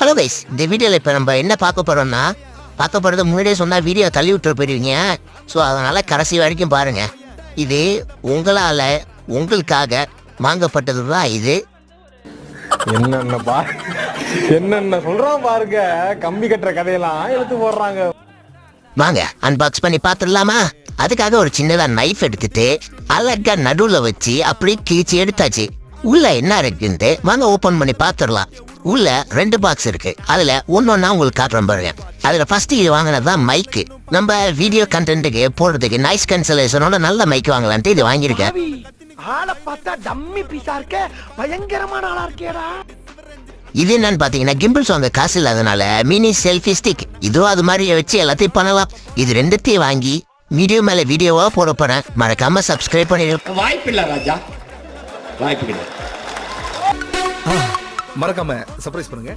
Hello guys, இந்த வீடியோவில் இப்போ நம்ம என்ன பார்க்க போகிறோம்னா, பார்க்க போகிறது முன்னாடியே சொன்னால் வீடியோ தள்ளி விட்டு போயிடுவீங்க. ஸோ அதனால் கடைசி வரைக்கும் பாருங்கள். இது உங்களால் உங்களுக்காக வாங்கப்பட்டது தான் இது. என்னென்ன சொல்றான் பாருங்க, கம்பி கட்டுற கதையெல்லாம் எடுத்து போடுறாங்க. வாங்க அன்பாக்ஸ் பண்ணி பார்த்துடலாமா? அதுக்காக ஒரு சின்னதாக நைஃப் எடுத்துட்டு அழகா நடுவில் வச்சு அப்படியே கிழிச்சு எடுத்தாச்சு. உள்ள என்ன இருக்குன்ட்டு வாங்க ஓப்பன் பண்ணி பார்த்துடலாம். உள்ள 2 பாக்ஸ் இருக்கு. அதுல ஒன்னொன்னா உங்களுக்கு காட்டுறேன் பாருங்க. அதுல ஃபர்ஸ்ட் இது வாங்கினதுதான் மைக்கு. நம்ம வீடியோ கண்டென்ட்டுக்கு போடுறதுக்கு நாய்ஸ் கேன்சலேஷனோட நல்ல மைக் வாங்கலான்ட்டு இது வாங்கியிருக்கேன். இது என்னன்னு பாத்தீங்கன்னா கிம்பிள்ஸ் வாங்க காசு இல்லாதனால மினி செல்ஃபி ஸ்டிக். இதுவும் அது மாதிரி வச்சு எல்லாத்தையும் பண்ணலாம். இது ரெண்டுத்தையும் வாங்கி வீடியோ மேல வீடியோவா போட போறேன். மறக்காம சப்ஸ்கிரைப் பண்ணிடுங்க. வாய்ப்பில்லை ராஜா, வாய்ப்பு கிடையாது. மறக்காம சர்ப்ரைஸ் பண்ணுங்க.